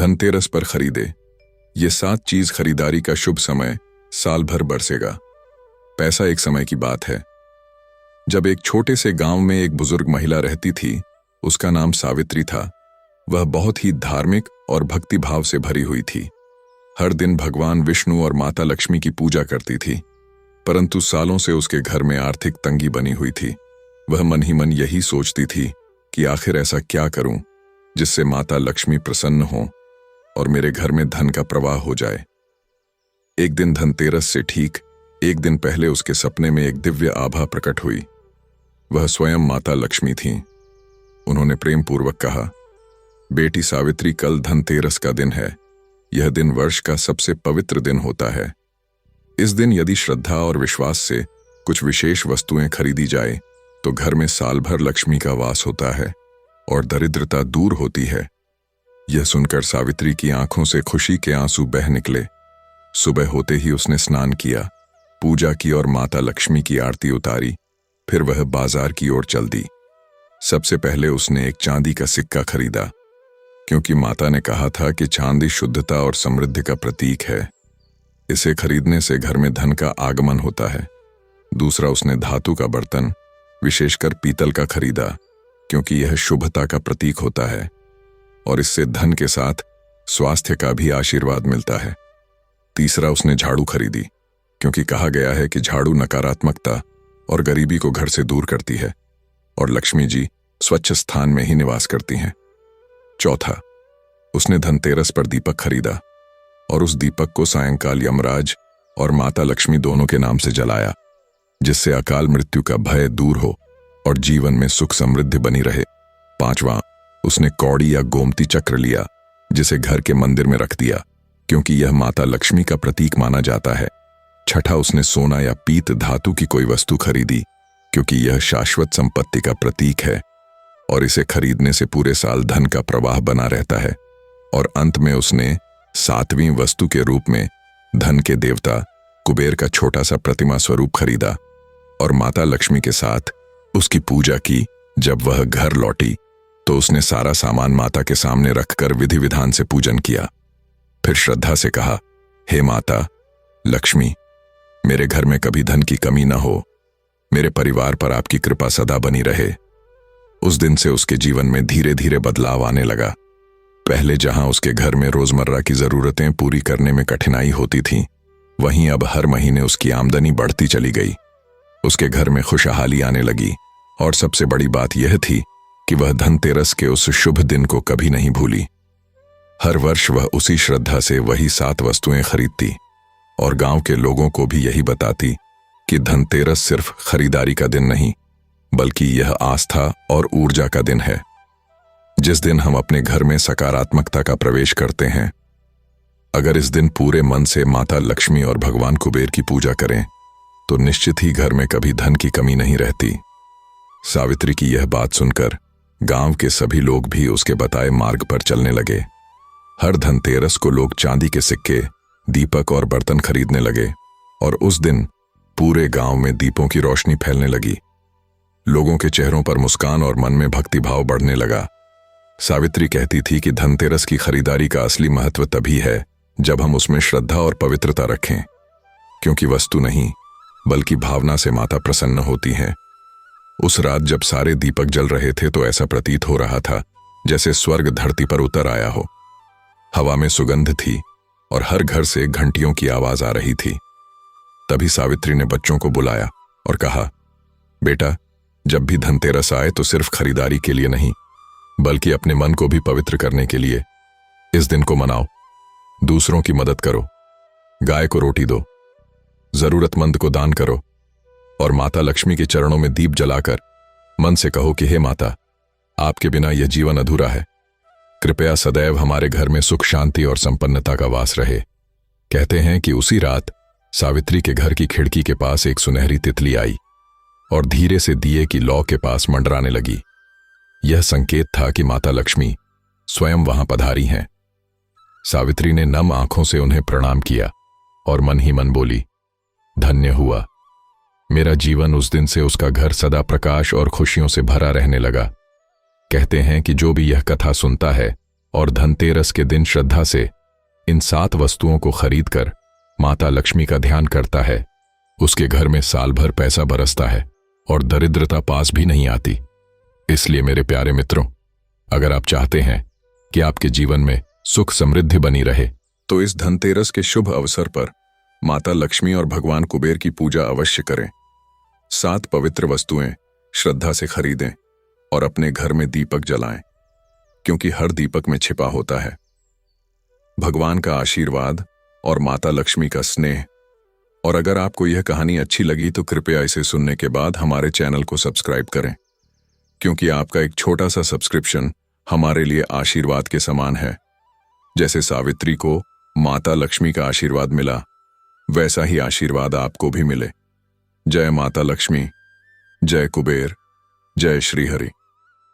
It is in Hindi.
धनतेरस पर खरीदे। ये 7 चीज खरीदारी का शुभ समय साल भर बरसेगा। पैसा एक समय की बात है। जब एक छोटे से गांव में एक बुजुर्ग महिला रहती थी, उसका नाम सावित्री था। वह बहुत ही धार्मिक और भक्तिभाव से भरी हुई थी। हर दिन भगवान विष्णु और माता लक्ष्मी की पूजा करती थी। परंतु सालों से उसके घर में आर्थिक तंगी बनी हुई थी। वह मन ही मन यही सोचती थी कि आखिर ऐसा क्या करूं जिससे माता लक्ष्मी प्रसन्न हो और मेरे घर में धन का प्रवाह हो जाए। एक दिन धनतेरस से ठीक एक दिन पहले उसके सपने में एक दिव्य आभा प्रकट हुई। वह स्वयं माता लक्ष्मी थीं। उन्होंने प्रेम पूर्वक कहा, बेटी सावित्री, कल धनतेरस का दिन है। यह दिन वर्ष का सबसे पवित्र दिन होता है। इस दिन यदि श्रद्धा और विश्वास से कुछ विशेष वस्तुएं खरीदी जाए तो घर में साल भर लक्ष्मी का वास होता है और दरिद्रता दूर होती है। यह सुनकर सावित्री की आंखों से खुशी के आंसू बह निकले। सुबह होते ही उसने स्नान किया, पूजा की और माता लक्ष्मी की आरती उतारी। फिर वह बाजार की ओर चल दी। सबसे पहले उसने एक चांदी का सिक्का खरीदा, क्योंकि माता ने कहा था कि चांदी शुद्धता और समृद्धि का प्रतीक है। इसे खरीदने से घर में धन का आगमन होता है। दूसरा, उसने धातु का बर्तन, विशेषकर पीतल का खरीदा, क्योंकि यह शुभता का प्रतीक होता है और इससे धन के साथ स्वास्थ्य का भी आशीर्वाद मिलता है। तीसरा, उसने झाड़ू खरीदी, क्योंकि कहा गया है कि झाड़ू नकारात्मकता और गरीबी को घर से दूर करती है और लक्ष्मी जी स्वच्छ स्थान में ही निवास करती हैं। चौथा, उसने धनतेरस पर दीपक खरीदा और उस दीपक को सायंकाल यमराज और माता लक्ष्मी दोनों के नाम से जलाया, जिससे अकाल मृत्यु का भय दूर हो और जीवन में सुख समृद्धि बनी रहे। पांचवा, उसने कौड़ी या गोमती चक्र लिया, जिसे घर के मंदिर में रख दिया, क्योंकि यह माता लक्ष्मी का प्रतीक माना जाता है। छठा, उसने सोना या पीत धातु की कोई वस्तु खरीदी, क्योंकि यह शाश्वत संपत्ति का प्रतीक है और इसे खरीदने से पूरे साल धन का प्रवाह बना रहता है। और अंत में उसने 7वीं वस्तु के रूप में धन के देवता कुबेर का छोटा सा प्रतिमा स्वरूप खरीदा और माता लक्ष्मी के साथ उसकी पूजा की। जब वह घर लौटी तो उसने सारा सामान माता के सामने रखकर विधि विधान से पूजन किया। फिर श्रद्धा से कहा, हे माता लक्ष्मी, मेरे घर में कभी धन की कमी न हो, मेरे परिवार पर आपकी कृपा सदा बनी रहे। उस दिन से उसके जीवन में धीरे धीरे बदलाव आने लगा। पहले जहां उसके घर में रोजमर्रा की जरूरतें पूरी करने में कठिनाई होती थी, वहीं अब हर महीने उसकी आमदनी बढ़ती चली गई। उसके घर में खुशहाली आने लगी और सबसे बड़ी बात यह थी कि वह धनतेरस के उस शुभ दिन को कभी नहीं भूली। हर वर्ष वह उसी श्रद्धा से वही 7 वस्तुएं खरीदती और गांव के लोगों को भी यही बताती कि धनतेरस सिर्फ खरीदारी का दिन नहीं, बल्कि यह आस्था और ऊर्जा का दिन है। जिस दिन हम अपने घर में सकारात्मकता का प्रवेश करते हैं, अगर इस दिन पूरे मन से माता लक्ष्मी और भगवान कुबेर की पूजा करें तो निश्चित ही घर में कभी धन की कमी नहीं रहती। सावित्री की यह बात सुनकर गांव के सभी लोग भी उसके बताए मार्ग पर चलने लगे। हर धनतेरस को लोग चांदी के सिक्के, दीपक और बर्तन खरीदने लगे और उस दिन पूरे गांव में दीपों की रोशनी फैलने लगी। लोगों के चेहरों पर मुस्कान और मन में भक्तिभाव बढ़ने लगा। सावित्री कहती थी कि धनतेरस की खरीदारी का असली महत्व तभी है जब हम उसमें श्रद्धा और पवित्रता रखें, क्योंकि वस्तु नहीं बल्कि भावना से माता प्रसन्न होती हैं। उस रात जब सारे दीपक जल रहे थे तो ऐसा प्रतीत हो रहा था जैसे स्वर्ग धरती पर उतर आया हो। हवा में सुगंध थी और हर घर से घंटियों की आवाज आ रही थी। तभी सावित्री ने बच्चों को बुलाया और कहा, बेटा, जब भी धनतेरस आए तो सिर्फ खरीदारी के लिए नहीं, बल्कि अपने मन को भी पवित्र करने के लिए इस दिन को मनाओ। दूसरों की मदद करो, गाय को रोटी दो, जरूरतमंद को दान करो और माता लक्ष्मी के चरणों में दीप जलाकर मन से कहो कि हे माता, आपके बिना यह जीवन अधूरा है। कृपया सदैव हमारे घर में सुख, शांति और संपन्नता का वास रहे। कहते हैं कि उसी रात सावित्री के घर की खिड़की के पास एक सुनहरी तितली आई और धीरे से दिए की लौ के पास मंडराने लगी। यह संकेत था कि माता लक्ष्मी स्वयं वहां पधारी हैं। सावित्री ने नम आंखों से उन्हें प्रणाम किया और मन ही मन बोली, धन्य हुआ मेरा जीवन। उस दिन से उसका घर सदा प्रकाश और खुशियों से भरा रहने लगा। कहते हैं कि जो भी यह कथा सुनता है और धनतेरस के दिन श्रद्धा से इन 7 वस्तुओं को खरीदकर माता लक्ष्मी का ध्यान करता है, उसके घर में साल भर पैसा बरसता है और दरिद्रता पास भी नहीं आती। इसलिए मेरे प्यारे मित्रों, अगर आप चाहते हैं कि आपके जीवन में सुख समृद्धि बनी रहे, तो इस धनतेरस के शुभ अवसर पर माता लक्ष्मी और भगवान कुबेर की पूजा अवश्य करें। 7 पवित्र वस्तुएं श्रद्धा से खरीदें और अपने घर में दीपक जलाएं, क्योंकि हर दीपक में छिपा होता है भगवान का आशीर्वाद और माता लक्ष्मी का स्नेह। और अगर आपको यह कहानी अच्छी लगी तो कृपया इसे सुनने के बाद हमारे चैनल को सब्सक्राइब करें, क्योंकि आपका एक छोटा सा सब्सक्रिप्शन हमारे लिए आशीर्वाद के समान है। जैसे सावित्री को माता लक्ष्मी का आशीर्वाद मिला, वैसा ही आशीर्वाद आपको भी मिले। जय माता लक्ष्मी, जय कुबेर, जय श्री हरि।